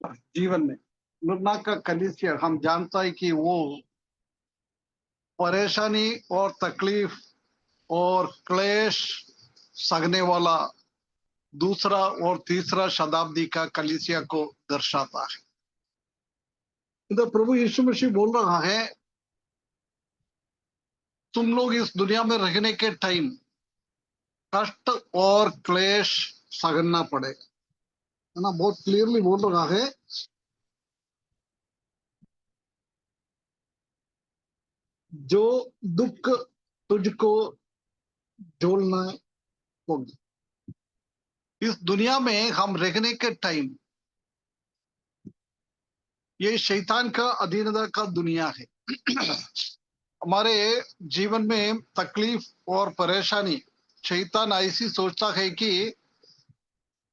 जीवन में मुन्ना का कलीसिया हम जानता है कि वो परेशानी और तकलीफ और क्लेश सगने वाला दूसरा और तीसरा शताब्दी का कलीसिया को दर्शाता है। इधर प्रभु यीशु मसीह बोल रहा है, तुम लोग इस दुनिया में रहने के टाइम कष्ट और क्लेश सहना पड़ेगा, है ना। बहुत क्लियरली बोल रहा है, जो दुख तुझको झेलना होगी। इस दुनिया में हम रहने के टाइम ये शैतान का अधीनता का दुनिया है। हमारे जीवन में तकलीफ और परेशानी, शैतान ऐसी सोचता है कि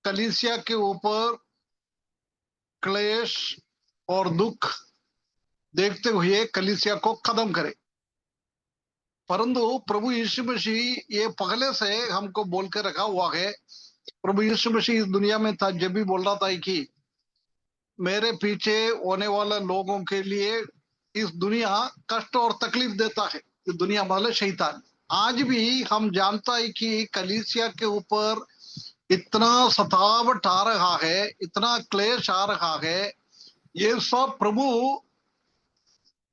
कलीसिया के ऊपर क्लेश और दुख देखते हुए कलीसिया को खत्म करे। परंतु प्रभु यीशु मसीह ये पहले से हमको बोल के रखा हुआ है। प्रभु यीशु मसीह इस दुनिया में था जब भी बोल रहा था कि मेरे पीछे होने वाले लोगों के लिए इस दुनिया कष्ट और तकलीफ देता है। इस दुनिया वाले शैतान आज भी हम जानता है कि कलीसिया के ऊपर इतना सतावट आ रहा है, इतना क्लेश आ रहा है। ये सब प्रभु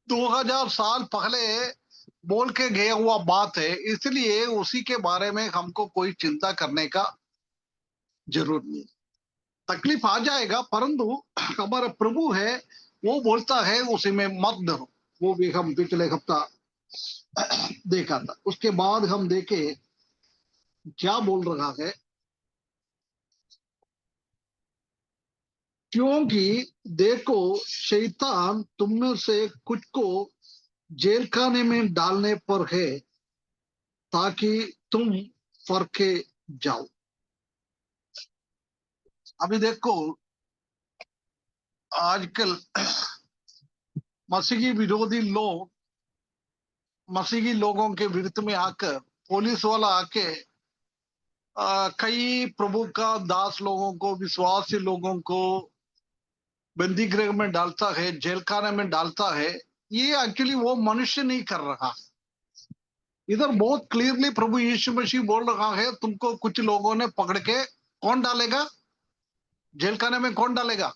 2000 साल पहले बोल के गया हुआ बात है, इसलिए उसी के बारे में हमको कोई चिंता करने का जरूरत नहीं। तकलीफ आ जाएगा, परंतु हमारा प्रभु है, वो बोलता है उसी में मत डरो। वो भी हम पिछले हफ्ता देखा था। उसके बाद हम देखे क्या बोल रहा है, क्योंकि देखो शैतान तुम में से कुछ को जेल खाने में डालने पर है, ताकि तुम फरके जाओ। अभी देखो आजकल मसीही विरोधी लोग मसीही लोगों के विरुद्ध में आकर पुलिस वाला आके कई प्रभु का दास लोगों को, विश्वासी लोगों को बंदी गृह में डालता है, जेल खाने में डालता है। ये एक्चुअली वो मनुष्य नहीं कर रहा। इधर बहुत क्लियरली प्रभु यीशु मसीह बोल रहा है, तुमको कुछ लोगों ने पकड़ के कौन डालेगा जेल खाने में? कौन डालेगा?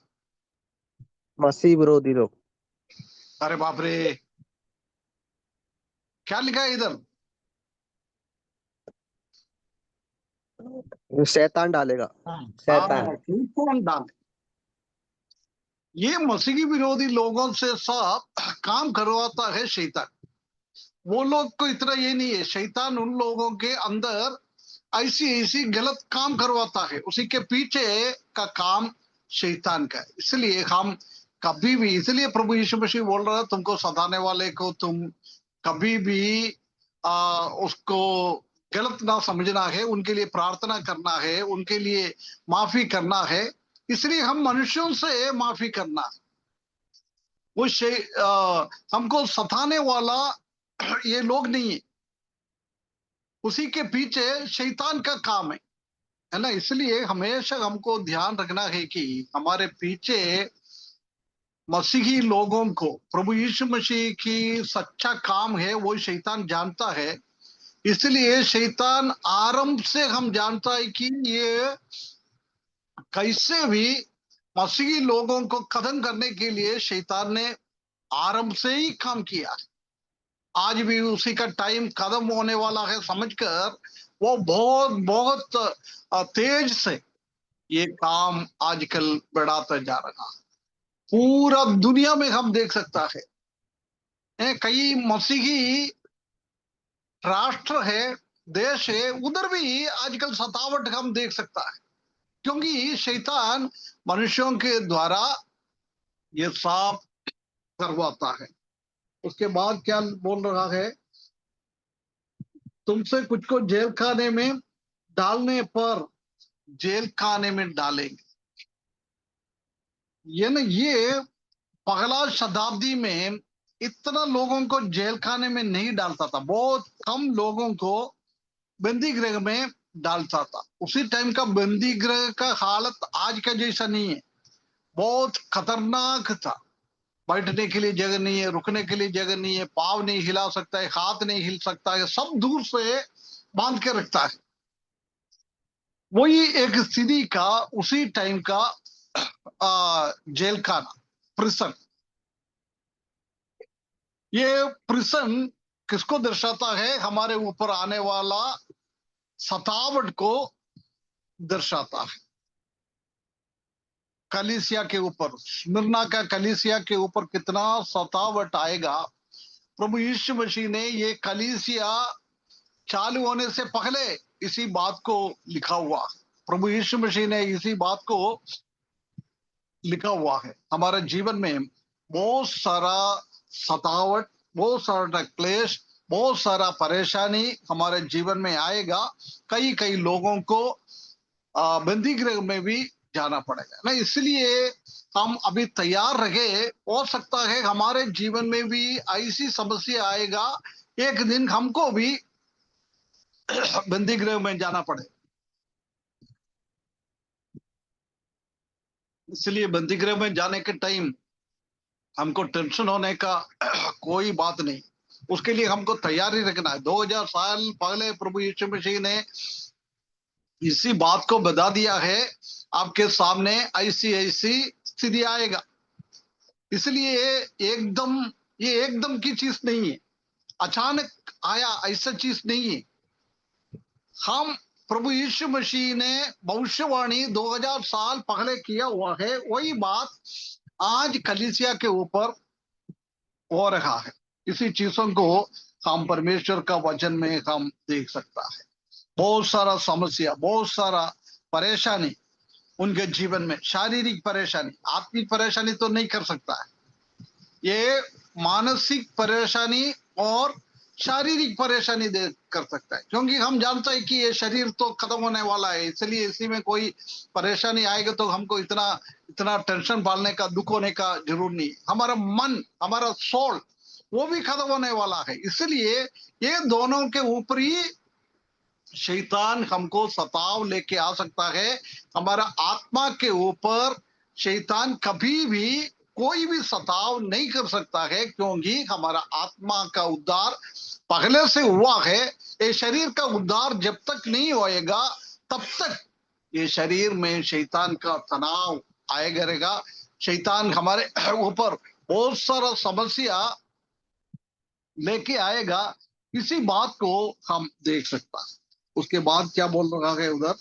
मसीह विरोधी लोग। अरे बाप रे, क्या लिखा है इधर? शैतान डालेगा। शैतान। हाँ, कौन डाले? ये मसीही विरोधी लोगों से सब काम करवाता है शैतान। वो लोग को इतना ये नहीं है, शैतान उन लोगों के अंदर ऐसी ऐसी गलत काम करवाता है, उसी के पीछे का काम शैतान का है। इसलिए हम कभी भी, इसलिए प्रभु यीशु मसीह बोल रहा है, तुमको सताने वाले को तुम कभी भी उसको गलत ना समझना है, उनके लिए प्रार्थना करना है, उनके लिए माफी करना है। इसलिए हम मनुष्यों से माफी करना, वो हमको सताने वाला ये लोग नहीं है, उसी के पीछे शैतान का काम है ना। इसलिए हमेशा हमको ध्यान रखना है कि हमारे पीछे मसीही लोगों को प्रभु यीशु मसीह की सच्चा काम है, वो शैतान जानता है। इसलिए शैतान आरंभ से हम जानता है कि ये कैसे भी मसीही लोगों को खत्म करने के लिए शैतान ने आरंभ से ही काम किया। आज भी उसी का टाइम खत्म होने वाला है समझकर वो बहुत बहुत तेज से ये काम आजकल बढ़ाता जा रहा है। पूरा दुनिया में हम देख सकता है, कई मसीही राष्ट्र है, देश है, उधर भी आजकल सतावट हम देख सकता है, क्योंकि शैतान मनुष्यों के द्वारा ये सब करवाता है। उसके बाद क्या बोल रहा है, तुमसे कुछ को जेल खाने में डालने पर जेल खाने में डालेंगे। ये ना, ये पहला शताब्दी में इतना लोगों को जेल खाने में नहीं डालता था, बहुत कम लोगों को बंदी गृह में डालता था। उसी टाइम का बंदी गृह का हालत आज का जैसा नहीं है। बहुत खतरनाक था। बैठने के लिए जगह नहीं है, रुकने के लिए जगह नहीं है, पाँव नहीं हिला सकता है, हाथ नहीं हिल सकता है, सब दूर से बांध के रखता है। वही एक स्थिति का उसी टाइम का जेल खाना, प्रिसन। ये प्रिसन किसको दर्शाता है? हमारे ऊपर आने वाला सतावट को दर्शाता है। कलीसिया के ऊपर, स्मिर्ना का कलीसिया के ऊपर कितना सतावट आएगा। प्रभु यीशु मसीह ने ये कलीसिया चालू होने से पहले इसी बात को लिखा हुआ। प्रभु यीशु मसीह ने इसी बात को लिखा हुआ है। हमारे जीवन में बहुत सारा सतावट, बहुत सारा क्लेश, बहुत सारा परेशानी हमारे जीवन में आएगा। कई कई लोगों को बंदी गृह में भी जाना पड़ेगा ना। इसलिए हम अभी तैयार रहे। हो सकता है हमारे जीवन में भी ऐसी समस्या आएगा, एक दिन हमको भी बंदी गृह में जाना पड़े। इसलिए बंदी गृह में जाने के टाइम हमको टेंशन होने का कोई बात नहीं। उसके लिए हमको तैयारी रखना है। 2000 साल पहले प्रभु यीशु मसीह ने इसी बात को बता दिया है। आपके सामने ऐसी ऐसी स्थिति आएगा। इसलिए एकदम, ये एकदम की चीज नहीं है, अचानक आया ऐसा चीज नहीं है। हम प्रभु यीशु मसीह ने भविष्यवाणी 2000 साल पहले किया हुआ है, वही बात आज कलीसिया के ऊपर हो रहा है। इसी चीजों को हम परमेश्वर का वचन में हम देख सकता है। बहुत सारा समस्या, बहुत सारा परेशानी उनके जीवन में, शारीरिक परेशानी, आत्मिक परेशानी तो नहीं कर सकता है, ये मानसिक परेशानी और शारीरिक परेशानी दे कर सकता है। क्योंकि हम जानते हैं कि ये शरीर तो खत्म होने वाला है, इसलिए इसी में कोई परेशानी आएगा तो हमको इतना इतना टेंशन पालने का, दुख होने का जरूर नहीं। हमारा मन, हमारा सोल, वो भी खत्म होने वाला है। इसलिए ये दोनों के ऊपर ही शैतान हमको सताव लेके आ सकता है। हमारा आत्मा के ऊपर शैतान कभी भी कोई भी सताव नहीं कर सकता है, क्योंकि हमारा आत्मा का उद्धार पहले से हुआ है। ये शरीर का उद्धार जब तक नहीं होएगा तब तक ये शरीर में शैतान का तनाव आएगा रहेगा। शैतान हमारे ऊपर बहुत सारा समस्या लेके आएगा। इसी बात को हम देख सकता है। उसके बाद क्या बोल रहा है उधर?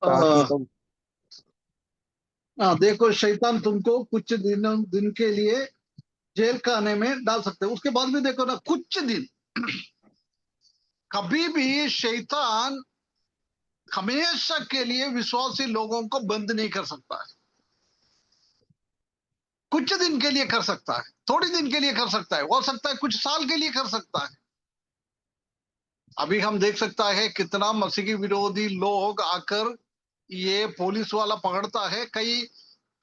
ताकि तुम देखो, शैतान तुमको कुछ दिन के लिए जेल खाने में डाल सकते हैं। उसके बाद भी देखो ना, कुछ दिन। कभी भी शैतान हमेशा के लिए विश्वासी लोगों को बंद नहीं कर सकता है। कुछ दिन के लिए कर सकता है, थोड़ी दिन के लिए कर सकता है, हो सकता है कुछ साल के लिए कर सकता है। अभी हम देख सकता है कितना मसीही विरोधी लोग आकर, ये पुलिस वाला पकड़ता है, कई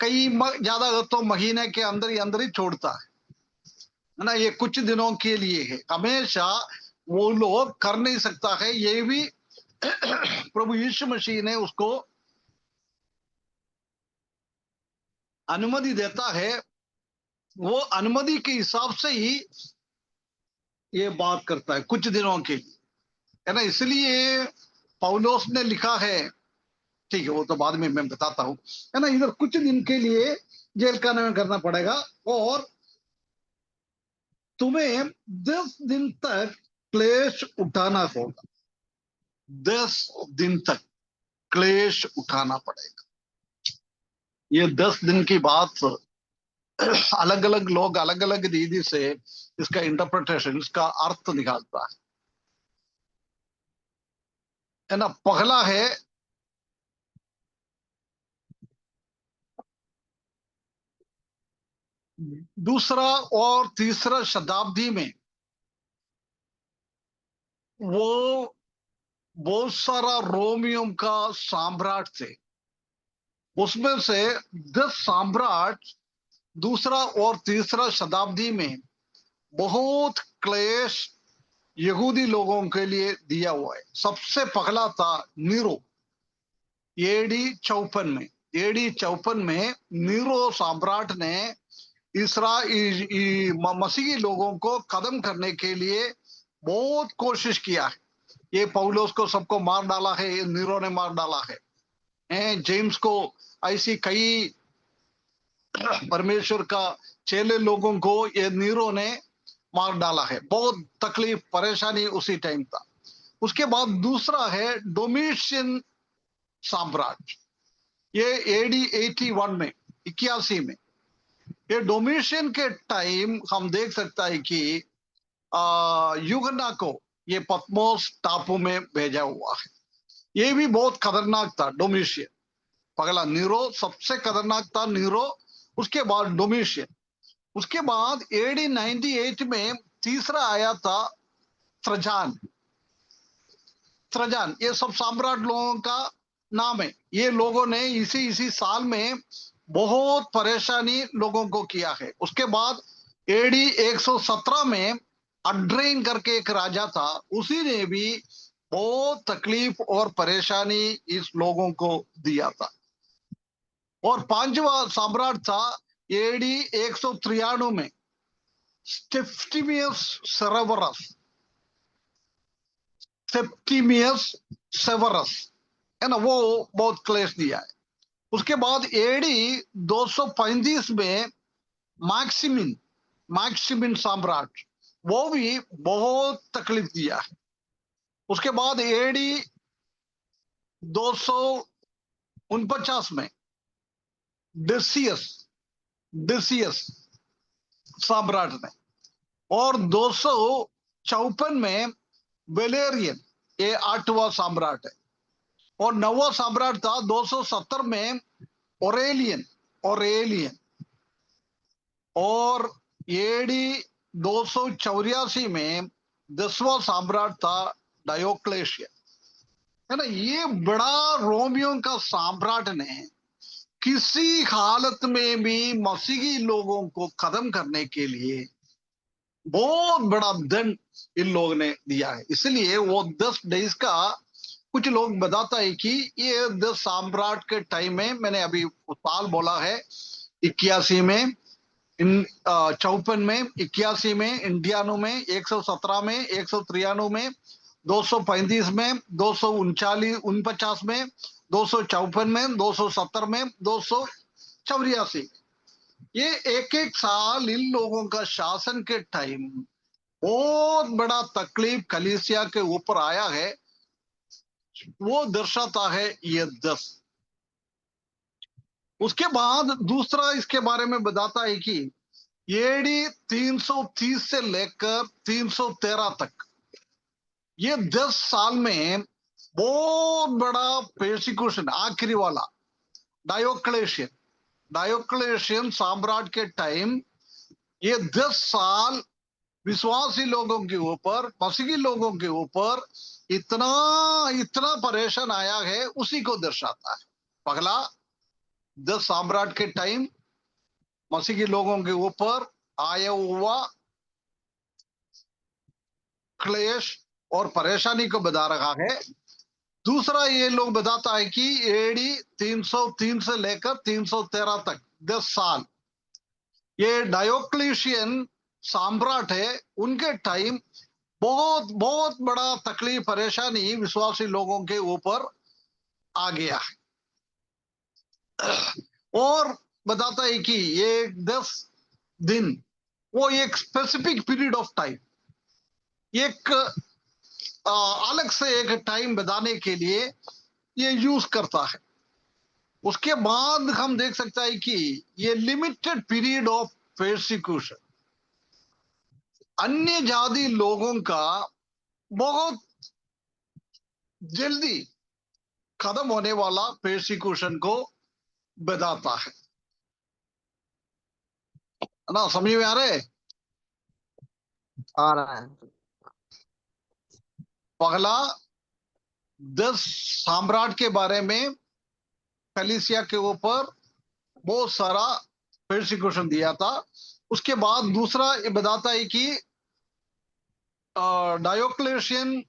कई ज्यादा तो महीने के अंदर ही छोड़ता है ना। ये कुछ दिनों के लिए है, हमेशा वो लोग कर नहीं सकता है। ये भी प्रभु यीशु मसीह ने उसको अनुमति देता है। वो अनुमति के हिसाब से ही ये बात करता है, कुछ दिनों के लिए, है ना। इसलिए पौलोस ने लिखा है, ठीक है वो तो बाद में मैं बताता हूं, है ना। इधर कुछ दिन के लिए जेल खाने में करना पड़ेगा, और तुम्हें 10 दिन तक क्लेश उठाना होगा। 10 दिन तक क्लेश उठाना पड़ेगा। ये 10 दिन की बात अलग अलग लोग अलग अलग रीति से इसका इंटरप्रिटेशन, इसका अर्थ निकालता है ना। पहला है, दूसरा और तीसरा शताब्दी में वो बहुत सारा रोमियों का साम्राज्य थे। उसमें से 10 साम्राज्य दूसरा और तीसरा शताब्दी में बहुत क्लेश यहूदी लोगों के लिए दिया हुआ है। सबसे पहला था नीरो, एडी 54 में। एडी 54 में नीरो सम्राट ने मसीही लोगों को खत्म करने के लिए बहुत कोशिश किया है। ये पौलुस को सबको मार डाला है, ये नीरो ने मार डाला है। जेम्स को, ऐसी कई परमेश्वर का चेले लोगों को ये नीरो ने मार डाला है। बहुत तकलीफ परेशानी उसी टाइम था। उसके बाद दूसरा है डोमिशियन सम्राट, ये एडी 81 में, 81 में। ये डोमिशियन के टाइम हम देख सकता है कि युगना को ये पद्मोस टापू में भेजा हुआ है। ये भी बहुत खतरनाक था डोमिशियन। पहला नीरो, सबसे खतरनाक था नीरो, उसके बाद डोमिशियन। उसके बाद एडी 98 में तीसरा आया था ट्रजान। ट्रजान, ये सब सम्राट लोगों का नाम है। ये लोगों ने इसी साल में बहुत परेशानी लोगों को किया है। उसके बाद एडी 117 में अड्रेन करके एक राजा था, उसी ने भी बहुत तकलीफ और परेशानी इस लोगों को दिया था। और पांचवा सम्राट था एडी 193 में सेप्टिमियस सेरेवरस। सेप्टिमियस सेवरस है ना, वो बहुत क्लेश दिया है। उसके बाद एडी 235 में मैक्सिमिन, मैक्सिमिन सम्राट, वो भी बहुत तकलीफ दिया है। उसके बाद एडी 249 में डिसियस, डिसियस सम्राट ने, और 254 में वेलेरियन, ये 8वां सम्राट है। और 9वां सम्राट था 270 में ओरेलियन, ओरेलियन। और एडी 284 में 10वां सम्राट था डायोक्लेशियन, है ना। ये बड़ा रोमियो का सम्राट ने किसी हालत में भी मसीही लोगों को खत्म करने के लिए बहुत बड़ा दंड इन लोगों ने दिया है। इसलिए वो 10 डेज का, कुछ लोग बताता है कि ये 10 सम्राट के टाइम में, मैंने अभी साल बोला है 81 में, 54 में, 81 में, इंडियानो में, 117 में, 193 में, 235 में, 249 में, 254 में, 270 में, 284। ये एक एक साल इन लोगों का शासन के टाइम बहुत बड़ा तकलीफ कलीसिया के ऊपर आया है, वो दर्शाता है ये 10। उसके बाद दूसरा इसके बारे में बताता है कि एडी 330 से लेकर 313 तक, ये 10 साल में बहुत बड़ा persecution, आखिरी वाला डायोक्लेशियन, डायोक्लेशियन सम्राट के टाइम ये 10 साल विश्वासी लोगों के ऊपर, मसीही लोगों के ऊपर इतना इतना परेशान आया है, उसी को दर्शाता है। पहला 10 सम्राट के टाइम मसीही लोगों के ऊपर आया हुआ क्लेश और परेशानी को बता रहा है। दूसरा ये लोग बताता है कि एडी 303 से लेकर 313 तक 10 साल ये डायोक्लेशियन सम्राट है, उनके टाइम बहुत बहुत बड़ा तकलीफ परेशानी विश्वासी लोगों के ऊपर आ गया है। और बताता है कि ये 10 दिन वो एक स्पेसिफिक पीरियड ऑफ टाइम, एक अलग से एक टाइम बताने के लिए ये यूज करता है। उसके बाद हम देख सकता है कि ये लिमिटेड पीरियड ऑफ persecution, अन्य जाति लोगों का बहुत जल्दी खत्म होने वाला persecution को बताता है ना। समझ में आ रहे? आ रहा है। पहला 10 सम्राट के बारे में कलीसिया के ऊपर बहुत सारा persecution दिया था। उसके बाद दूसरा ये बताता है कि डायोक्लेशियन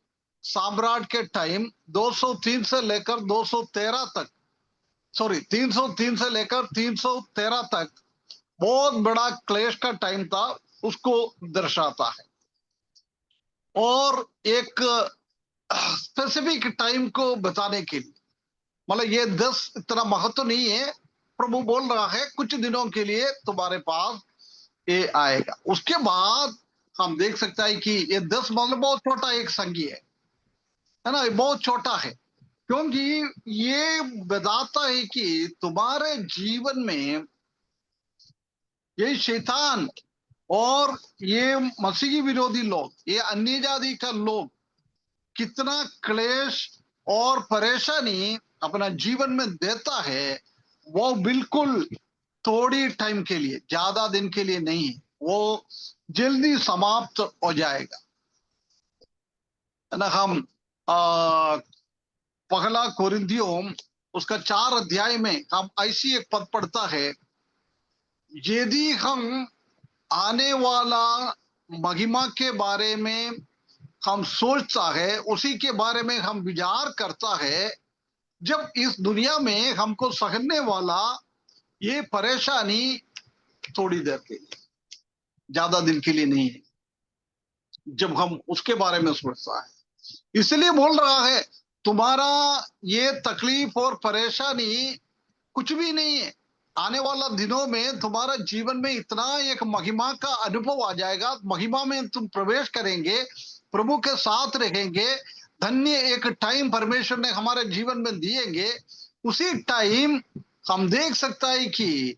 सम्राट के टाइम 203 से लेकर 213 तक, सॉरी 303 से लेकर 313 तक बहुत बड़ा क्लेश का टाइम था, उसको दर्शाता है। और एक स्पेसिफिक टाइम को बताने के लिए, मतलब ये 10 इतना महत्व नहीं है, प्रभु बोल रहा है कुछ दिनों के लिए तुम्हारे पास ये आएगा। उसके बाद हम देख सकते हैं कि ये 10 मतलब बहुत छोटा एक संख्या है ना, ये बहुत छोटा है, क्योंकि ये बताता है कि तुम्हारे जीवन में ये शैतान और ये मसीही विरोधी लोग, ये अन्य जाति का लोग कितना क्लेश और परेशानी अपना जीवन में देता है, वो बिल्कुल थोड़ी टाइम के लिए, ज्यादा दिन के लिए नहीं, वो जल्दी समाप्त हो जाएगा, है ना। हम आ, पहला कोरिन्थियों उसका 4 अध्याय में हम ऐसी एक पद पढ़ता है, यदि हम आने वाला महिमा के बारे में हम सोचता है, उसी के बारे में हम विचार करता है, जब इस दुनिया में हमको सहने वाला ये परेशानी थोड़ी देर के लिए, ज्यादा दिन के लिए नहीं है, जब हम उसके बारे में सोचता है, इसलिए बोल रहा है तुम्हारा ये तकलीफ और परेशानी कुछ भी नहीं है। आने वाला दिनों में तुम्हारा जीवन में इतना एक महिमा का अनुभव आ जाएगा, महिमा में तुम प्रवेश करेंगे, प्रभु के साथ रहेंगे, धन्य एक टाइम परमेश्वर ने हमारे जीवन में दिएंगे। उसी टाइम हम देख सकता है कि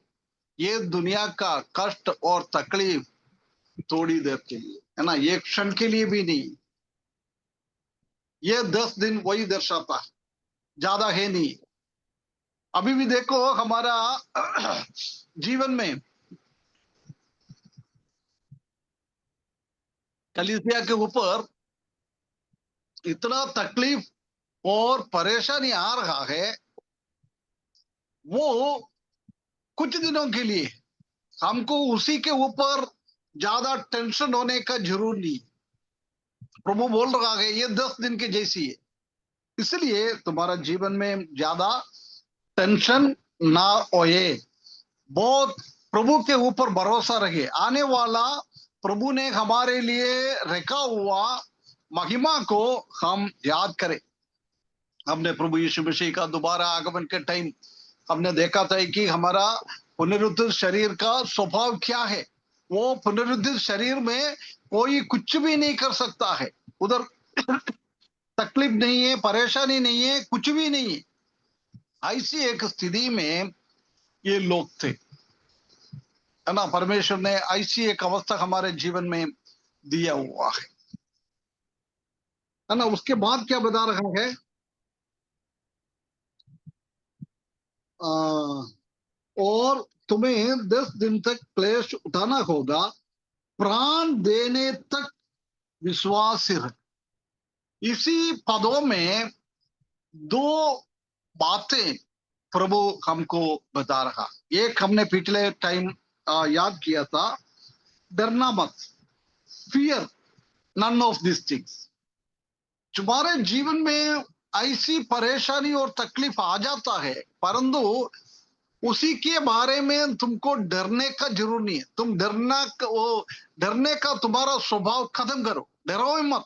ये दुनिया का कष्ट और तकलीफ थोड़ी देर के लिए, है ना, एक क्षण के लिए भी नहीं। ये 10 दिन वही दर्शाता है, ज्यादा है नहीं। अभी भी देखो हमारा जीवन में कलीसिया के ऊपर इतना तकलीफ और परेशानी आ रहा है, वो कुछ दिनों के लिए, हमको उसी के ऊपर ज्यादा टेंशन होने का जरूर नहीं। प्रभु बोल रहा है ये 10 दिन के जैसी है, इसलिए तुम्हारा जीवन में ज्यादा टेंशन ना होए, बहुत प्रभु के ऊपर भरोसा रखे। आने वाला प्रभु ने हमारे लिए रखा हुआ महिमा को हम याद करें। हमने प्रभु यीशु मसीह का दोबारा आगमन के टाइम हमने देखा था कि हमारा पुनरुत्थित शरीर का स्वभाव क्या है। वो पुनरुत्थित शरीर में कोई कुछ भी नहीं कर सकता है, उधर तकलीफ नहीं है, परेशानी नहीं है, कुछ भी नहीं है। ऐसी एक स्थिति में ये लोग थे, है ना। परमेश्वर ने ऐसी एक अवस्था हमारे जीवन में दिया हुआ है ना। उसके बाद क्या बता रहा है, आ, और तुम्हें 10 दिन तक क्लेश उठाना होगा, प्राण देने तक विश्वास रख। इसी पदों में 2 बातें प्रभु हमको बता रहा। एक हमने पिछले टाइम याद किया था, डरना मत, fear none of this things. तुम्हारे जीवन में ऐसी परेशानी और तकलीफ आ जाता है, परंतु उसी के बारे में तुमको डरने का जरूर नहीं है। तुम डरने का तुम्हारा स्वभाव खत्म करो, डरो मत।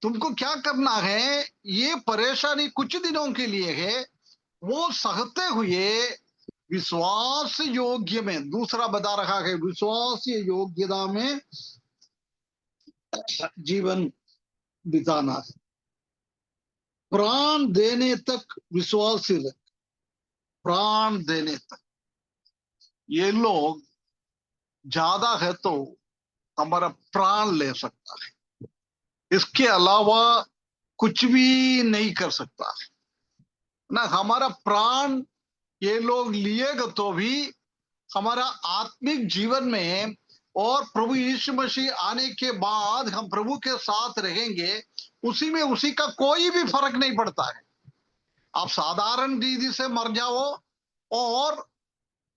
तुमको क्या करना है, ये परेशानी कुछ दिनों के लिए है, वो सहते हुए विश्वास योग्य में, दूसरा बता रखा है, विश्वास योग्यता में जीवन बिताना है। प्राण देने तक विश्वास रख, प्राण देने तक। ये लोग ज्यादा है तो हमारा प्राण ले सकता है, इसके अलावा कुछ भी नहीं कर सकता है ना। हमारा प्राण ये लोग लिएगा तो भी हमारा आत्मिक जीवन में और प्रभु यीशु मसीह आने के बाद हम प्रभु के साथ रहेंगे, उसी में उसी का कोई भी फर्क नहीं पड़ता है। आप साधारण रीति से मर जाओ और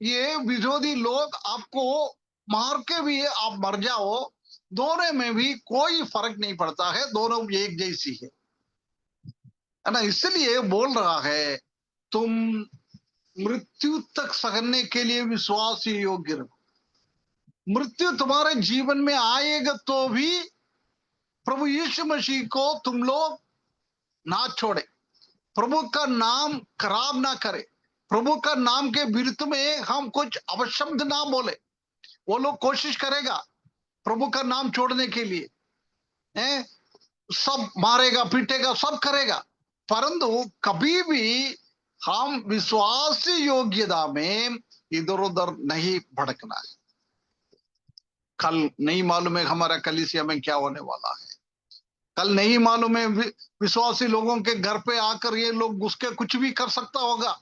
ये विरोधी लोग आपको मार के भी आप मर जाओ, दोनों में भी कोई फर्क नहीं पड़ता है, दोनों एक जैसी है ना। इसलिए बोल रहा है तुम मृत्यु तक सहने के लिए विश्वास ही योग्य रहो। मृत्यु तुम्हारे जीवन में आएगा तो भी प्रभु यीशु मसीह को तुम लोग ना छोड़े, प्रभु का नाम खराब ना करे, प्रभु का नाम के विरुद्ध में हम कुछ अपशब्द ना बोले। वो लोग कोशिश करेगा प्रभु का नाम छोड़ने के लिए, हैं? सब मारेगा पीटेगा सब करेगा, परंतु कभी भी हम विश्वास योग्यता में इधर उधर नहीं भटकना है। कल नहीं मालूम है हमारा कलीसिया में क्या होने वाला है, कल नहीं मालूम है विश्वासी लोगों के घर पे आकर ये लोग घुस के कुछ भी कर सकता होगा,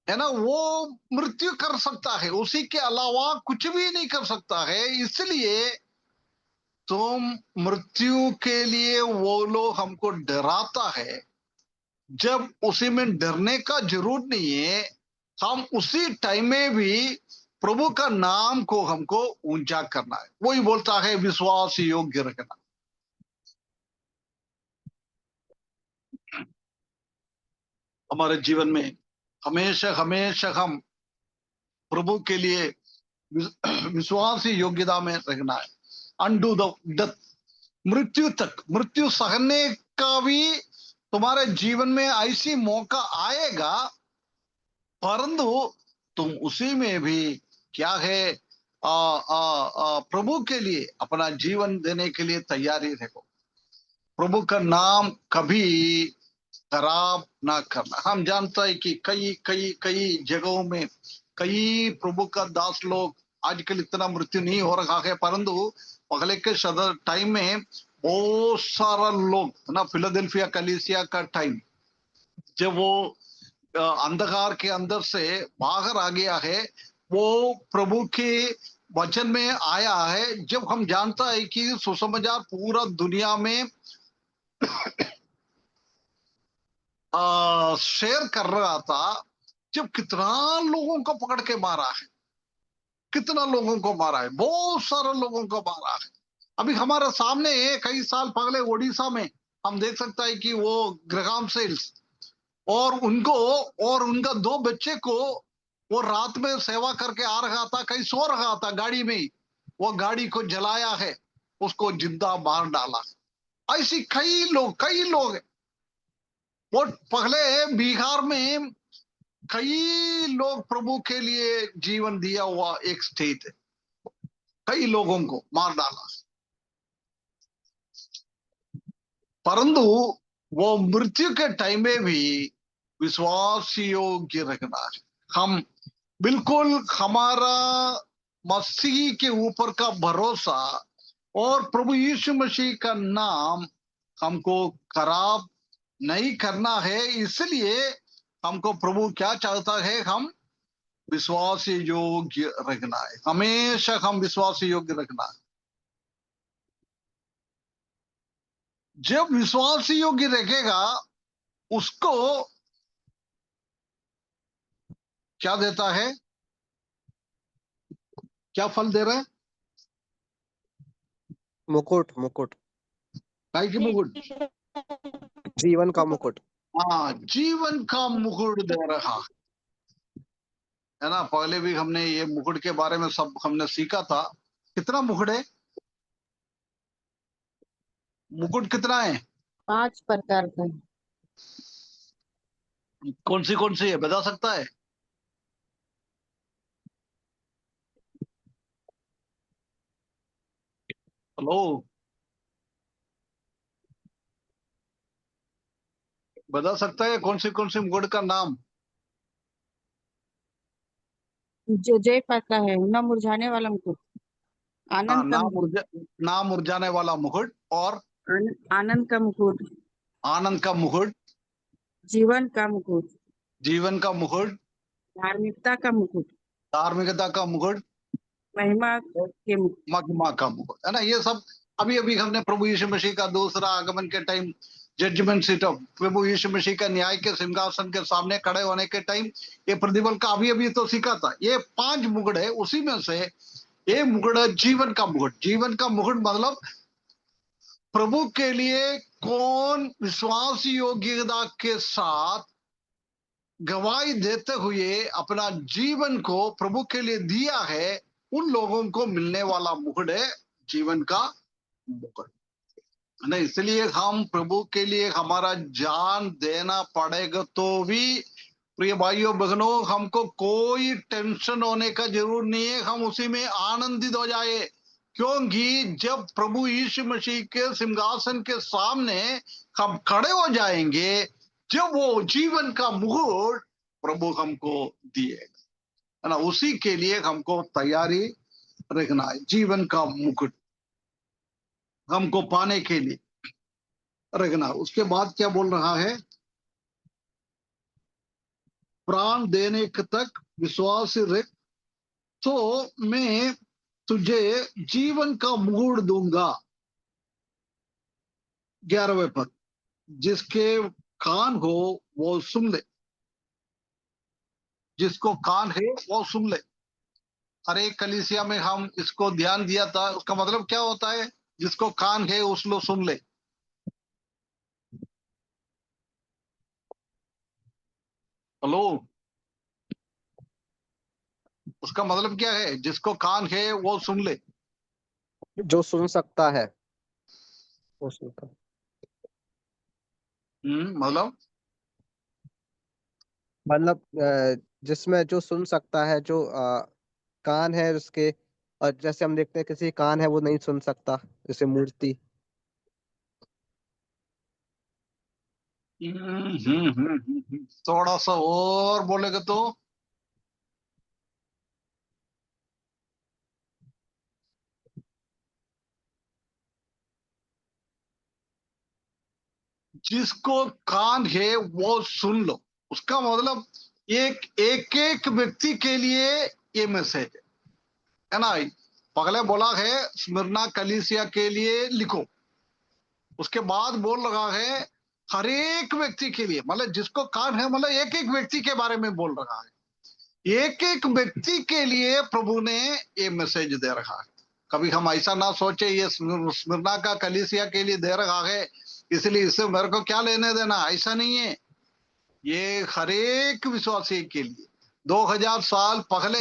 है ना। वो मृत्यु कर सकता है, उसी के अलावा कुछ भी नहीं कर सकता है। इसलिए तुम मृत्यु के लिए वो लोग हमको डराता है, जब उसी में डरने का जरूरत नहीं है। हम उसी टाइम में भी प्रभु का नाम को हमको ऊंचा करना है। वही बोलता है विश्वास योग्य रखना। हमारे जीवन में हमेशा हमेशा हम प्रभु के लिए विश्वास योग्यता में रखना है। अनडू द डेथ, मृत्यु तक, मृत्यु सहने का भी तुम्हारे जीवन में ऐसी मौका आएगा, परंतु तुम उसी में भी क्या है प्रभु के लिए अपना जीवन देने के लिए तैयारी रखो। प्रभु का नाम कभी खराब ना करना। हम जानते हैं कि कई कई कई जगहों में कई प्रभु का दास लोग आजकल इतना मृत्यु नहीं हो रहा है, परंतु पहले के सदर टाइम में बहुत सारा लोग ना, फिलाडेल्फिया कलीसिया का टाइम जब वो अंधकार के अंदर से बाहर आ गया है, वो प्रभु के वचन में आया है। जब हम जानता है कि सुसमाचार पूरा दुनिया में शेयर कर रहा था, जब कितना लोगों को पकड़ के मारा है, कितना लोगों को मारा है, बहुत सारे लोगों को मारा है। अभी हमारे सामने कई साल पहले ओडिशा में हम देख सकता है कि वो ग्राहम सेल्स और उनको और उनका दो बच्चे को वो रात में सेवा करके आ रहा था, कहीं सो रहा था गाड़ी में ही, वो गाड़ी को जलाया है, उसको जिंदा मार डाला। ऐसी कई लोग वो पहले बिहार में कई लोग प्रभु के लिए जीवन दिया हुआ एक स्टेट है, कई लोगों को मार डाला, परंतु वो मृत्यु के टाइम में भी विश्वास योग्य रखना है। हम बिल्कुल हमारा मसीह के ऊपर का भरोसा और प्रभु यीशु मसीह का नाम हमको खराब नहीं करना है। इसलिए हमको प्रभु क्या चाहता है, हम विश्वास योग्य रखना है, हमेशा हम विश्वास योग्य रखना है। जब विश्वास योग्य रखेगा उसको क्या देता है, क्या फल दे रहा है? मुकुट, मुकुट, काय की मुकुट? जीवन का मुकुट। हाँ, जीवन का मुकुट दे रहा है ना। पहले भी हमने ये मुकुट के बारे में सब हमने सीखा था। कितना मुकुट है, मुकुट कितना है? 5 प्रकार का। कौन सी है बता सकता है? हेलो, बता सकता है कौन सी मुकुट का नाम? जो जय पाता है, न मुरझाने वाला मुकुट, हाँ, आनंद का मुकुट, नाम मुरझाने वाला मुकुट, और आनंद का मुकुट, आनंद का मुकुट, जीवन का मुकुट, जीवन का मुकुट, धार्मिकता का मुकुट, धार्मिकता का मुकुट, महिमा के मुकुट। महिमा का मुकुट, है ना। ये सब अभी अभी हमने प्रभु यीशु मसीह का दूसरा आगमन के टाइम, जजमेंट सीट ऑफ प्रभु यीशु मसीह का न्याय के सिंहासन के सामने खड़े होने के टाइम ये प्रतिफल का अभी अभी तो सीखा था। ये 5 मुकुट है, उसी में से ये मुकुट है जीवन का मुकुट। जीवन का मुकुट मतलब प्रभु के लिए कौन विश्वास योग्यता के साथ गवाही देते हुए अपना जीवन को प्रभु के लिए दिया है, उन लोगों को मिलने वाला मुकुट है जीवन का मुकुट। ना इसलिए हम प्रभु के लिए हमारा जान देना पड़ेगा। तो भी प्रिय भाइयों बहनों, हमको कोई टेंशन होने का जरूर नहीं है, हम उसी में आनंदित हो जाए। क्योंकि जब प्रभु यीशु मसीह के सिंहासन के सामने हम खड़े हो जाएंगे, जब वो जीवन का मुकुट प्रभु हमको दिएगा, है ना, उसी के लिए हमको तैयारी रखना है। जीवन का मुकुट हमको पाने के लिए रखना। उसके बाद क्या बोल रहा है? प्राण देने तक विश्वास रख तो मैं तुझे जीवन का मुकुट दूंगा। 11वें पद, जिसके कान हो वो सुन ले। जिसको कान है वो सुन ले। अरे कलीसिया में हम इसको ध्यान दिया था, उसका मतलब क्या होता है? जिसको कान है उसको सुन ले। हेलो, उसका मतलब क्या है? जिसको कान है वो सुन ले। जो सुन सकता है वो सुनता। मतलब मतलब जिसमें जो सुन सकता है, जो कान है उसके। और जैसे हम देखते हैं किसी कान है वो नहीं सुन सकता, जैसे मूर्ति। थोड़ा सा और बोलेगा तो जिसको कान है वो सुन लो। उसका मतलब एक एक एक व्यक्ति के लिए ये मैसेज है ना। पहले बोला है स्मिरना कलीसिया के लिए लिखो। उसके बाद बोल रहा है हर एक व्यक्ति के लिए, मतलब जिसको कान है, मतलब एक एक व्यक्ति के बारे में बोल रहा है। एक एक व्यक्ति के लिए प्रभु ने ये मैसेज दे रखा है। कभी हम ऐसा ना सोचे ये स्मिरना का कलीसिया के लिए दे रखा है इसलिए इससे मेरे को क्या लेने देना, ऐसा नहीं है। ये हर एक विश्वासी के लिए 2000 साल पहले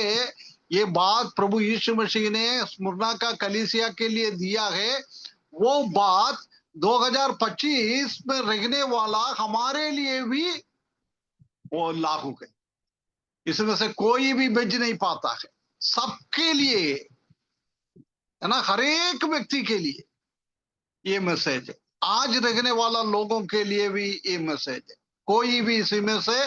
ये बात प्रभु यीशु मसीह ने स्मिरना का कलीसिया के लिए दिया है। वो बात 2025 में रहने वाला हमारे लिए भी वो लागू है। इसमें से कोई भी बच नहीं पाता है, सबके लिए, है ना, हर एक व्यक्ति के लिए ये मैसेज है। आज रहने वाला लोगों के लिए भी ये मैसेज है। कोई भी इसी में से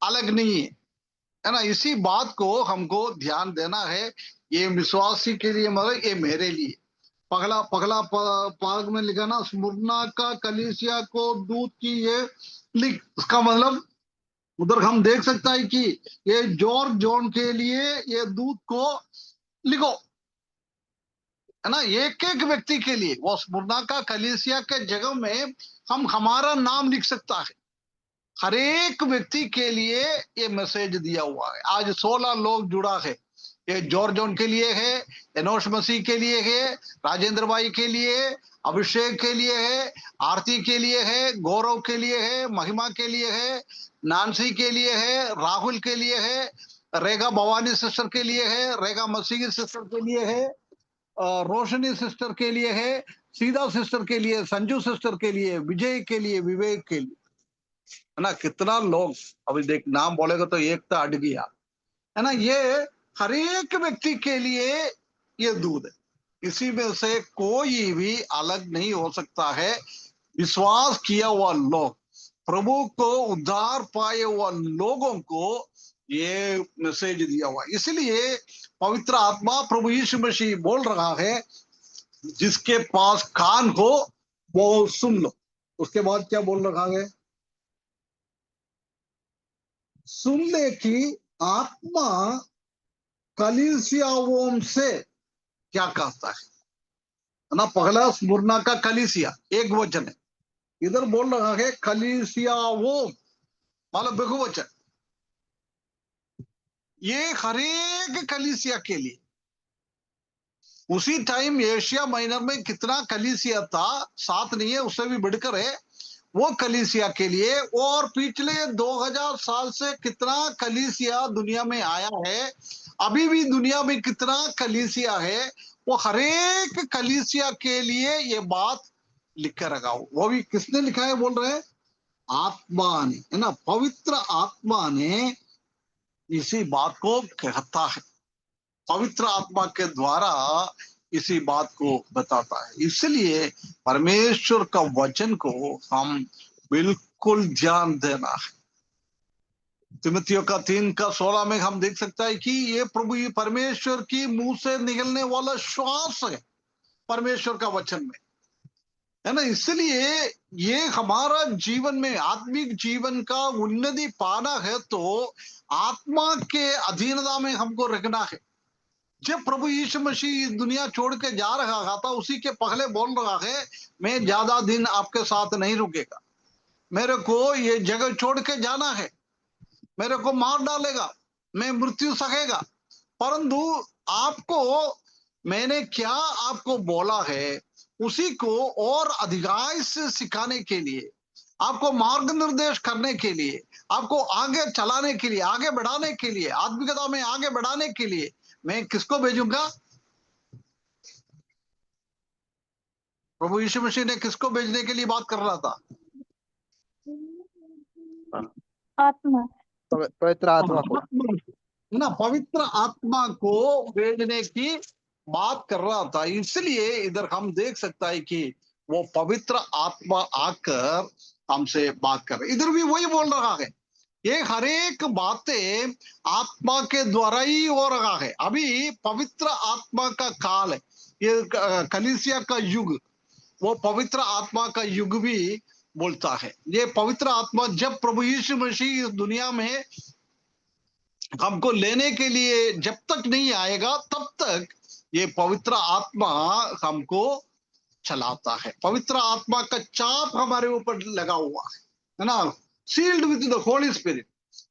अलग नहीं है ना। इसी बात को हमको ध्यान देना है। ये विश्वासी के लिए, मतलब ये मेरे लिए। पगला पगला पाग में लिखा ना, स्मुरना का कलीसिया को दूत की ये लिख। उसका मतलब उधर हम देख सकता है कि ये जॉर्ज जॉन के लिए ये दूत को लिखो, है ना। एक एक व्यक्ति के लिए वो स्मुरना का कलीसिया के जगह में हम हमारा नाम लिख सकता है। हर एक व्यक्ति के लिए ये मैसेज दिया हुआ है। आज 16 लोग जुड़ा है। ये जॉर्ज जॉन के लिए है, एनोश मसीह के लिए है, राजेंद्र भाई के लिए, अभिषेक के लिए है, आरती के लिए है, गौरव के लिए है, महिमा के लिए है, नानसी के लिए है, राहुल के लिए है, रेगा भवानी सिस्टर के लिए है, रेगा मसीह सिस्टर के लिए है, रोशनी सिस्टर के लिए है, सीधा सिस्टर के लिए, संजू सिस्टर के लिए, विजय के लिए, विवेक के लिए, है ना। कितना लोग अभी देख नाम बोलेगा तो एक तो अट गया, है ना। ये हर एक व्यक्ति के लिए ये दूध है। इसी में से कोई भी अलग नहीं हो सकता है। विश्वास किया हुआ लोग, प्रभु को उद्धार पाए हुआ लोगों को ये मैसेज दिया हुआ। इसलिए पवित्र आत्मा प्रभु यीशु मसीह बोल रहा है जिसके पास कान हो वो सुन लो। उसके बाद क्या बोल रहा है? सुनने की आत्मा कलीसियाओं से क्या कहता है ना। पहला स्मुरना का कलीसिया एक वचन है, इधर बोल रहा है कलीसियाओं मतलब बहुवचन। ये हर एक कलीसिया के लिए, उसी टाइम एशिया माइनर में कितना कलीसिया था, 7 नहीं है, उससे भी बढ़कर है वो कलीसिया के लिए। और पिछले 2000 साल से कितना कलीसिया दुनिया में आया है, अभी भी दुनिया में कितना कलीसिया है, वो हर एक कलीसिया के लिए ये बात लिख कर रखा हो। वो भी किसने लिखा है बोल रहे हैं? आत्मा ने, है ना, पवित्र आत्मा ने इसी बात को कहता है, पवित्र आत्मा के द्वारा इसी बात को बताता है। इसलिए परमेश्वर का वचन को हम बिल्कुल ध्यान देना है। तिमोथियों का 3:16 में हम देख सकता है कि ये प्रभु ये परमेश्वर की मुंह से निकलने वाला श्वास है परमेश्वर का वचन में, है ना। इसलिए ये हमारा जीवन में आत्मिक जीवन का उन्नति पाना है तो आत्मा के अधीनता में हमको रखना है। जब प्रभु यीशु मसीह इस दुनिया छोड़ के जा रहा था, उसी के पहले बोल रहा है, मैं ज्यादा दिन आपके साथ नहीं रुकेगा, मेरे को ये जगह छोड़ के जाना है, मेरे को मार डालेगा, मैं मृत्यु सकेगा, परंतु आपको मैंने क्या आपको बोला है उसी को और अधिकार से सिखाने के लिए, आपको मार्ग निर्देश करने के लिए, आपको आगे चलाने के लिए, आगे बढ़ाने के लिए, आत्मिकता में आगे बढ़ाने के लिए मैं किसको भेजूंगा? प्रभु यीशु मसीह ने किसको भेजने के लिए बात कर रहा था? आत्मा, पवित्र आत्मा को। ना, पवित्र आत्मा को भेजने की बात कर रहा था। इसलिए इधर हम देख सकता है कि वो पवित्र आत्मा आकर हमसे बात कर रहे। इधर भी वही बोल रहा है, ये हर एक बातें आत्मा के द्वारा ही हो रहा है। अभी पवित्र आत्मा का काल है, ये कलीसिया का युग, वो पवित्र आत्मा का युग भी बोलता है। ये पवित्र आत्मा जब प्रभु यीशु मसीह इस दुनिया में हमको लेने के लिए जब तक नहीं आएगा, तब तक ये पवित्र आत्मा हमको चलाता है। पवित्र आत्मा का चाप हमारे ऊपर लगा हुआ है ना, sealed with the Holy Spirit,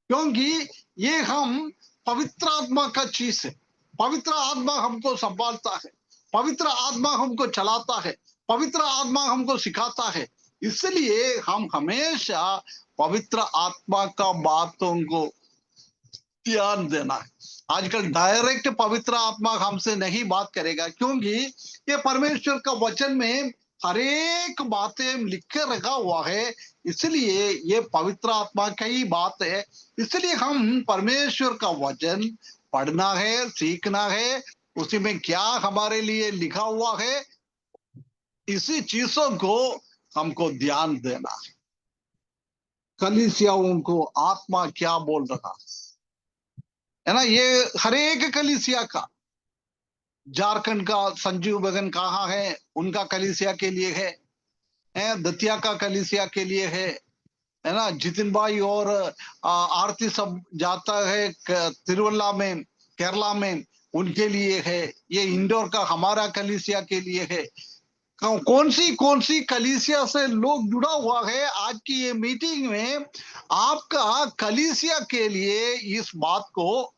क्योंकि ये हम पवित्र आत्मा का चीज है। पवित्र आत्मा हमको संभालता है, पवित्र आत्मा हमको चलाता है, पवित्र आत्मा हमको सिखाता है। इसलिए हम हमेशा पवित्र आत्मा का बातों को ध्यान देना है। आजकल डायरेक्ट पवित्र आत्मा हमसे नहीं बात करेगा, क्योंकि ये परमेश्वर का वचन में हर एक बातें लिख के रखा हुआ है। इसलिए ये पवित्र आत्मा का ही बात है। इसलिए हम परमेश्वर का वचन पढ़ना है, सीखना है, उसी में क्या हमारे लिए लिखा हुआ है, इसी चीजों को हमको ध्यान देना है। कलीसियाओं को आत्मा क्या बोल रहा है ना, ये हर एक कलीसिया का, झारखंड का संजीव बगन कहाँ है, उनका कलीसिया के लिए है, दतिया का कलीसिया के लिए है ना, जितिन भाई और आरती सब जाता है तिरुवल्ला में, केरला में, उनके लिए है। ये इंदौर का हमारा कलीसिया के लिए है। कौन सी कलीसिया से लोग जुड़ा हुआ है? आज की ये मीटिंग में आपका कलीसिया के लिए इस बात को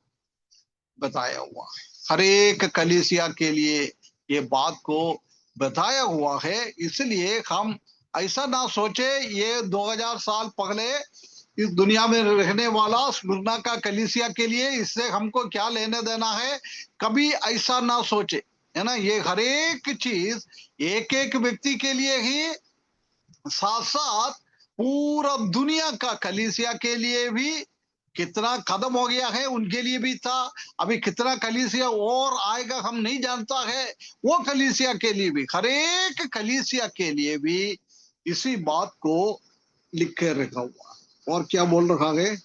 बताया हुआ है। हर एक कलीसिया के लिए ये बात को बताया हुआ है। इसलिए हम ऐसा ना सोचे ये 2000 साल पहले इस दुनिया में रहने वाला स्मुरना का कलीसिया के लिए इससे हमको क्या लेने देना है, कभी ऐसा ना सोचे, है ना। ये हर एक चीज एक एक व्यक्ति के लिए ही, साथ साथ पूरा दुनिया का कलीसिया के लिए भी कितना कदम हो गया है, उनके लिए भी था। अभी कितना कलीसिया और आएगा हम नहीं जानता है, वो कलीसिया के लिए भी, हर एक कलीसिया के लिए भी इसी बात को लिख के रखा हुआ। और क्या बोल रहा है?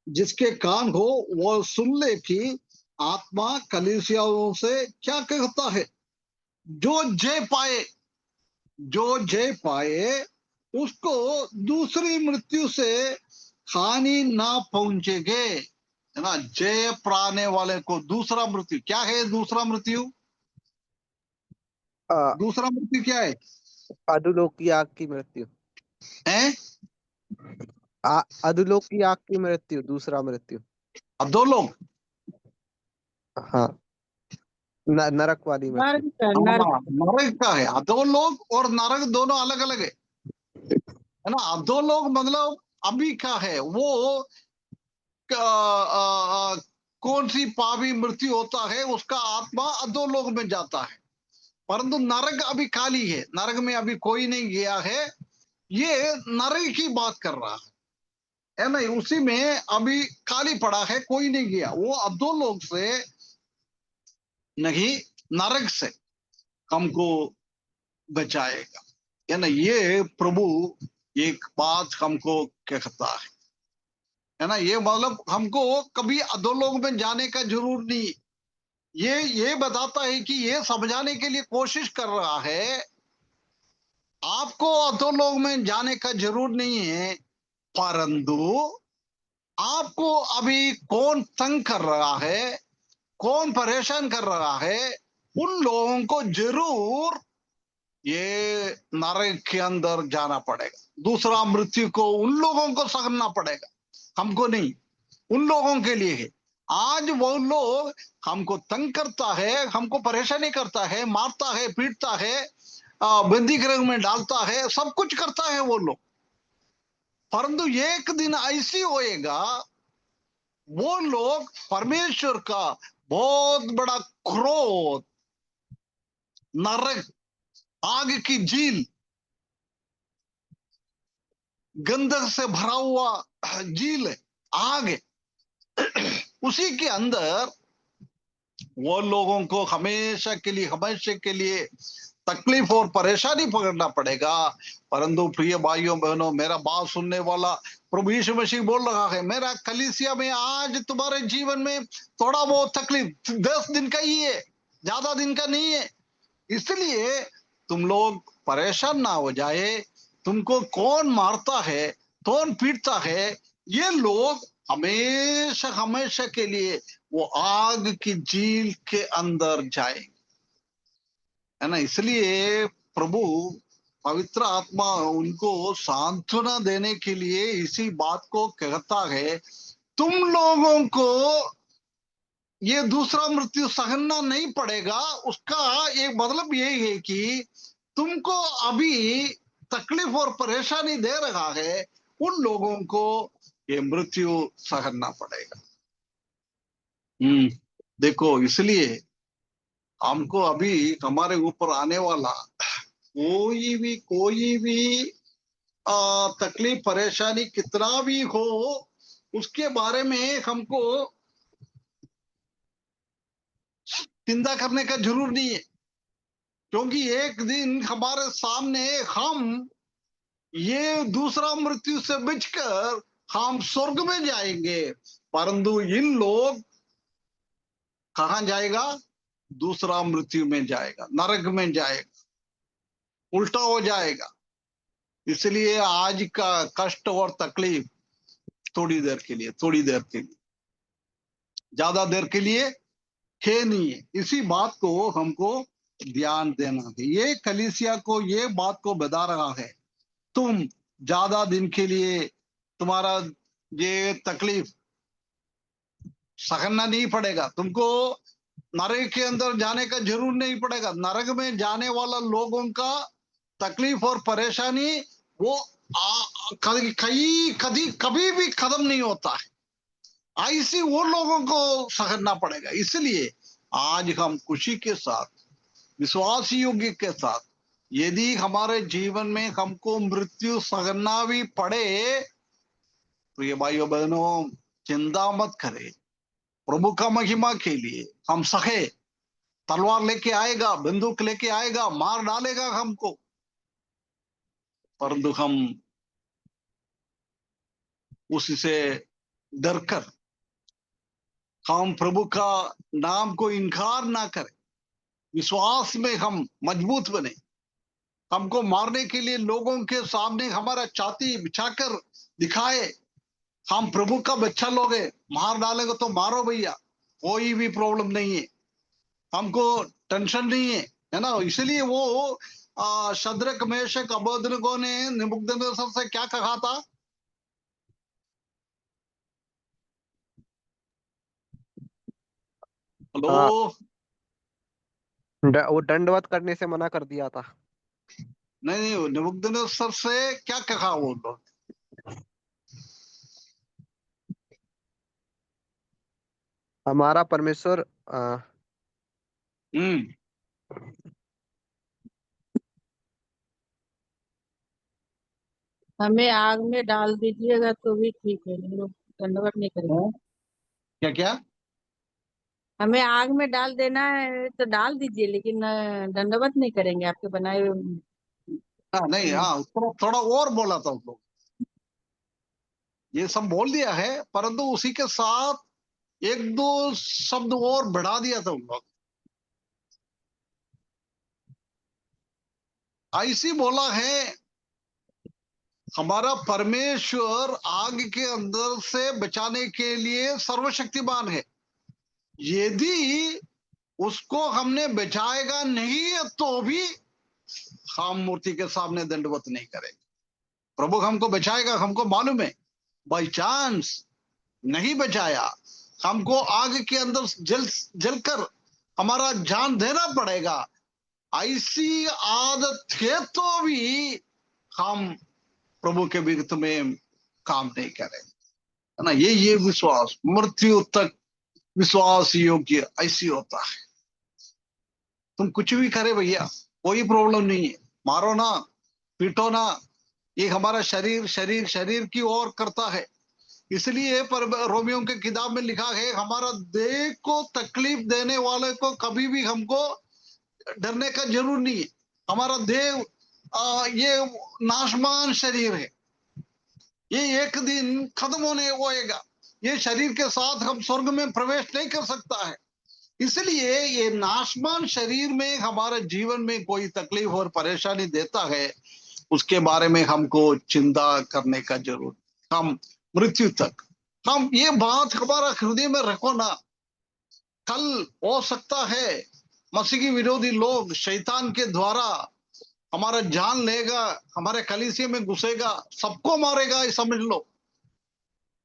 जिसके कान हो वो सुन ले कि आत्मा कलीसियाओं से क्या कहता है। जो जय पाए उसको दूसरी मृत्यु से हानि ना पहुंचेगे, है ना। जय पाने वाले को दूसरा मृत्यु क्या है? दूसरा मृत्यु क्या है? अधोलोक की आग की मृत्यु हैं? अधोलोक की आग की मृत्यु, दूसरा मृत्यु। अधोलोक, हाँ, नरक वाली मृत्यु। नर्क का, नर्क। हाँ, नरक का है। अधोलोक और नरक दोनों अलग अलग है ना। अधोलोक मतलब अभी का है वो, कौन सी पापी मृत्यु होता है उसका आत्मा अधोलोक में जाता है। परंतु नरक अभी खाली है, नरक में अभी कोई नहीं गया है। ये नरक की बात कर रहा है ना। उसी में अभी खाली पड़ा है, कोई नहीं गया। वो अधोलोक से नहीं, नरक से हमको बचाएगा, है ना। ये प्रभु एक बात हमको कहता है ना। ये मतलब हमको कभी अधोलोक में जाने का जरूर नहीं। ये बताता है कि ये समझाने के लिए कोशिश कर रहा है, आपको अधोलोक में जाने का जरूर नहीं है, परंतु आपको अभी कौन तंग कर रहा है, कौन परेशान कर रहा है, उन लोगों को जरूर ये नरक के अंदर जाना पड़ेगा। दूसरा मृत्यु को उन लोगों को सहना पड़ेगा, हमको नहीं। उन लोगों के लिए है। आज वो लोग हमको तंग करता है, हमको परेशानी करता है, मारता है, पीटता है, बंदी गृह में डालता है, सब कुछ करता है वो लोग। परंतु एक दिन ऐसी होएगा, वो लोग परमेश्वर का बहुत बड़ा क्रोध, नरक, आग की झील, गंधक से भरा हुआ झील है, आग है, उसी के अंदर वो लोगों को हमेशा के लिए तकलीफ और परेशानी पकड़ना पड़ेगा। परंतु प्रिय भाइयों बहनों, मेरा बात सुनने वाला, प्रभु यीशु मसीह बोल रहा है, मेरा कलीसिया में आज तुम्हारे जीवन में थोड़ा बहुत तकलीफ 10 दिन का ही है, ज्यादा दिन का नहीं है। इसलिए तुम लोग परेशान ना हो जाए। तुमको कौन मारता है, कौन पीटता है, ये लोग हमेशा हमेशा के लिए वो आग की झील के अंदर जाएंगे, है ना। इसलिए प्रभु पवित्र आत्मा उनको सांत्वना देने के लिए इसी बात को कहता है, तुम लोगों को ये दूसरा मृत्यु सहना नहीं पड़ेगा। उसका एक मतलब यही है कि तुमको अभी तकलीफ और परेशानी दे रहा है, उन लोगों को ये मृत्यु सहना पड़ेगा। देखो, इसलिए हमको अभी हमारे ऊपर आने वाला कोई भी तकलीफ परेशानी कितना भी हो, उसके बारे में हमको चिंता करने का जरूर नहीं है। क्योंकि एक दिन हमारे सामने हम ये दूसरा मृत्यु से बचकर हम स्वर्ग में जाएंगे। परंतु इन लोग कहाँ जाएगा? दूसरा मृत्यु में जाएगा, नरक में जाएगा, उल्टा हो जाएगा। इसलिए आज का कष्ट और तकलीफ थोड़ी देर के लिए, थोड़ी देर के लिए, ज्यादा देर के लिए है नहीं है। इसी बात को हमको ध्यान देना है। ये कलीसिया को ये बात को बता रहा है, तुम ज्यादा दिन के लिए तुम्हारा ये तकलीफ सहना नहीं पड़ेगा। तुमको नरक के अंदर जाने का जरूर नहीं पड़ेगा। नरक में जाने वाला लोगों का तकलीफ और परेशानी वो कभी कभी कभी भी खत्म नहीं होता है। ऐसी वो लोगों को सहना पड़ेगा। इसलिए आज हम खुशी के साथ, विश्वास योग्य के साथ, यदि हमारे जीवन में हमको मृत्यु सहना भी पड़े, तो ये भाइयों बहनों चिंता मत करें। प्रभु का महिमा के लिए हम सहे। तलवार लेके आएगा, बंदूक लेके आएगा, मार डालेगा हमको, परंतु हम उससे डरकर हम प्रभु का नाम को इनकार ना करें। विश्वास में हम मजबूत बने। हमको मारने के लिए लोगों के सामने हमारा छाती बिछाकर दिखाए, हम प्रभु का बच्चा लोग है, मार डालेगा तो मारो भैया, कोई भी प्रॉब्लम नहीं है, हमको टेंशन नहीं है ना। इसलिए वो शद्रक मेशक अबेदनगो ने नबूकदनेस्सर से क्या कहा था? हेलो। हाँ, वो दंडवत करने से मना कर दिया था। नहीं नहीं, नबूकदनेस्सर से क्या कहा वो लोग? हमारा परमेश्वर हम्म। हमें आग में डाल दीजिएगा तो भी ठीक है, हम लोग दंडवत नहीं करेंगे। हाँ? क्या क्या? हमें आग में डाल देना है तो डाल दीजिए, लेकिन दंडवत नहीं करेंगे आपके बनाए हुए। हाँ नहीं, हाँ थोड़ा थोड़ा और बोला था उन लोग, ये सब बोल दिया है, परंतु उसी के साथ एक दो शब्द और बढ़ा दिया था उन लोग। ऐसी बोला है, हमारा परमेश्वर आग के अंदर से बचाने के लिए सर्वशक्तिमान है। यदि उसको हमने बचाएगा नहीं है तो भी हम मूर्ति के सामने दंडवत नहीं करेंगे। प्रभु हमको बचाएगा, हमको मालूम है। बाई चांस नहीं बचाया, हमको आग के अंदर जल जलकर हमारा जान देना पड़ेगा, ऐसी आदत है तो भी हम प्रभु के विरुद्ध में काम नहीं करें, है ना। ये विश्वास मृत्यु तक विश्वास योग्य ऐसी होता है। तुम कुछ भी करे भैया, कोई प्रॉब्लम नहीं है, मारो ना, पीटो ना, ये हमारा शरीर शरीर शरीर की ओर करता है। इसलिए पर रोमियो के किताब में लिखा है, हमारा देह को तकलीफ देने वाले को कभी भी हमको डरने का जरूर नहीं है। हमारा देह ये नाशमान शरीर है, ये एक दिन खत्म होने होएगा। ये शरीर के साथ हम स्वर्ग में प्रवेश नहीं कर सकता है। इसलिए ये नाशमान शरीर में हमारे जीवन में कोई तकलीफ और परेशानी देता है, उसके बारे में हमको चिंता करने का जरूरत। हम मृत्यु तक हम ये बात हमारा हृदय में रखो ना। कल हो सकता है मसीह की विरोधी लोग शैतान के द्वारा हमारा जान लेगा, हमारे कलीसिया में घुसेगा, सबको मारेगा, ये समझ लो।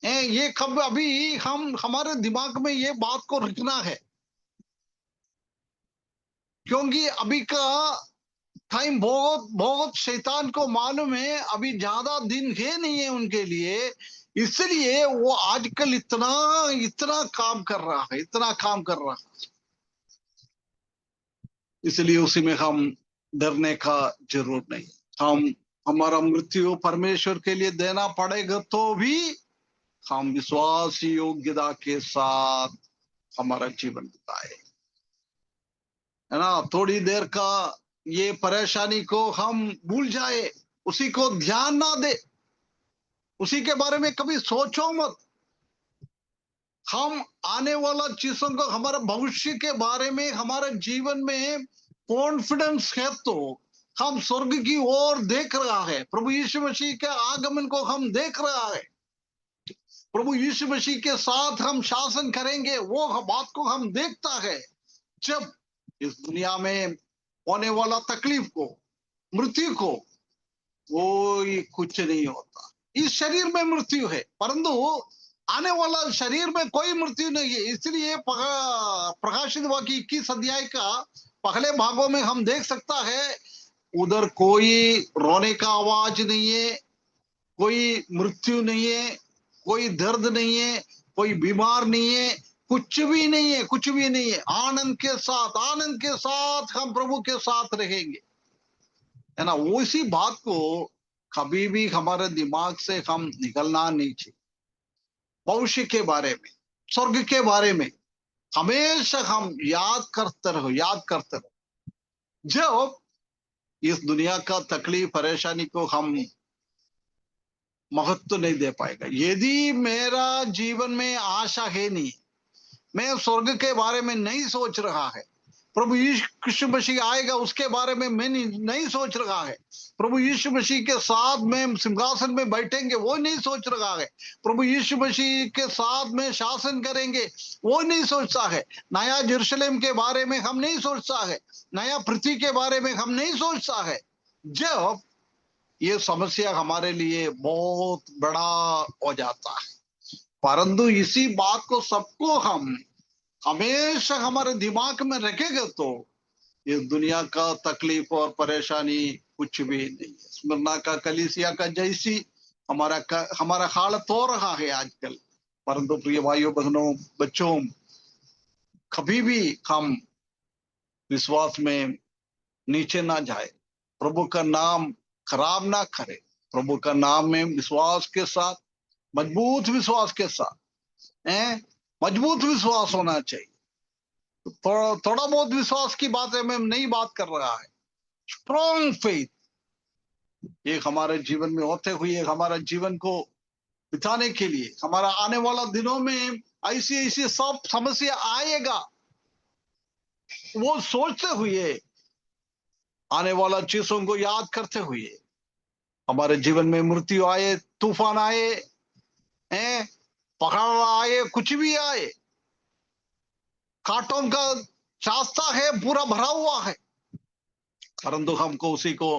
ये कब अभी हम हमारे दिमाग में ये बात को रखना है, क्योंकि अभी का टाइम बहुत बहुत शैतान को मालूम है, अभी ज्यादा दिन है नहीं है उनके लिए। इसलिए वो आजकल इतना इतना काम कर रहा है, इतना काम कर रहा है। इसलिए उसी में हम डरने का जरूरत नहीं। हम हमारा मृत्यु परमेश्वर के लिए देना पड़ेगा तो भी हम विश्वास योग्यता के साथ हमारा जीवन बिताए, है ना। थोड़ी देर का ये परेशानी को हम भूल जाए, उसी को ध्यान ना दे, उसी के बारे में कभी सोचो मत। हम आने वाला चीजों को, हमारे भविष्य के बारे में, हमारे जीवन में कॉन्फिडेंस है तो हम स्वर्ग की ओर देख रहा है, प्रभु यीशु मसीह के आगमन को हम देख रहा है, प्रभु यीशु मसीह के साथ हम शासन करेंगे, वो बात को हम देखता है। जब इस दुनिया में होने वाला तकलीफ को, मृत्यु को, कोई कुछ नहीं होता। इस शरीर में मृत्यु है, परंतु आने वाला शरीर में कोई मृत्यु नहीं है। इसलिए प्रकाशित वाक्य 21 अध्याय का पहले भागों में हम देख सकता है, उधर कोई रोने का आवाज नहीं है, कोई मृत्यु नहीं है, कोई दर्द नहीं है, कोई बीमार नहीं है, कुछ भी नहीं है, कुछ भी नहीं है। आनंद के साथ हम प्रभु के साथ रहेंगे, है ना। उसी बात को कभी भी हमारे दिमाग से हम निकलना नहीं चाहिए। भविष्य के बारे में, स्वर्ग के बारे में हमेशा हम याद करते रहो, याद करते रहो। जब इस दुनिया का तकलीफ परेशानी को हम महत्व नहीं दे पाएगा, यदि मेरा जीवन में आशा है नहीं, मैं स्वर्ग के बारे में नहीं सोच रहा है, प्रभु यीशु मसीह आएगा उसके बारे में मैं नहीं सोच रहा है, प्रभु यीशु मसीह के साथ में सिंहासन में बैठेंगे वो नहीं सोच रहा है, प्रभु यीशु मसीह के साथ में शासन करेंगे वो नहीं सोचता है, नया यरूशलेम के बारे में हम नहीं सोचता है, नया पृथ्वी के बारे में हम नहीं सोचता है। जब ये समस्या हमारे लिए बहुत बड़ा हो जाता है, परंतु इसी बात को सबको हम हमेशा हमारे दिमाग में रखेगा तो इस दुनिया का तकलीफ और परेशानी कुछ भी नहीं है। स्मरणा का कलीसिया का जैसी हमारा हालत हो रहा है आजकल। परंतु प्रिय भाइयों बहनों बच्चों, कभी भी हम विश्वास में नीचे ना जाए, प्रभु का नाम खराब ना करे। प्रभु का नाम में विश्वास के साथ, मजबूत विश्वास के साथ, मजबूत विश्वास होना चाहिए। थोड़ा बहुत विश्वास की बात है, मैं नहीं बात कर रहा है। स्ट्रॉन्ग फेथ एक हमारे जीवन में होते हुए हमारा जीवन को बिताने के लिए, हमारा आने वाला दिनों में ऐसी ऐसी सब समस्या आएगा वो सोचते हुए, आने वाला चीजों को याद करते हुए, हमारे जीवन में मृत्यु आए, तूफान आए, पहाड़ आए, कुछ भी आए, कांटों का रास्ता है पूरा भरा हुआ है, परंतु हमको उसी को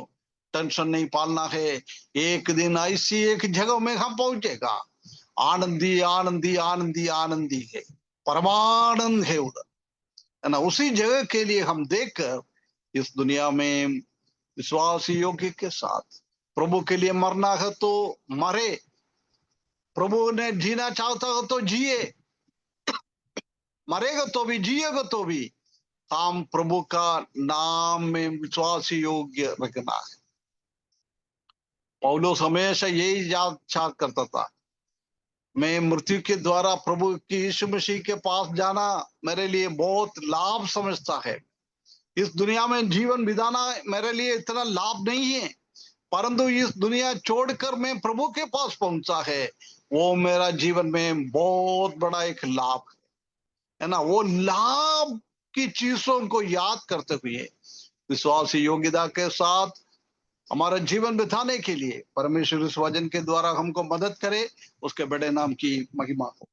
टेंशन नहीं पालना है। एक दिन ऐसी एक जगह में हम पहुंचेगा, आनंदी आनंदी आनंदी आनंदी है, परमानंद है उधर, है ना। उसी जगह के लिए हम देखकर इस दुनिया में विश्वास योग्य के साथ प्रभु के लिए मरना है तो मरे, प्रभु ने जीना चाहता हो तो जिए, मरेगा तो भी जिएगा तो भी हम प्रभु का नाम में विश्वास योग्य रखना है। पौलुस हमेशा यही याद करता था, मैं मृत्यु के द्वारा प्रभु की यीशु मसीह के पास जाना मेरे लिए बहुत लाभ समझता है। इस दुनिया में जीवन बिताना मेरे लिए इतना लाभ नहीं है, परंतु इस दुनिया छोड़कर मैं प्रभु के पास पहुंचा है, वो मेरा जीवन में बहुत बड़ा एक लाभ है ना। वो लाभ की चीजों को याद करते हुए विश्वास योग्यता के साथ हमारा जीवन बिताने के लिए परमेश्वर इस वचन के द्वारा हमको मदद करे, उसके बड़े नाम की महिमा हो।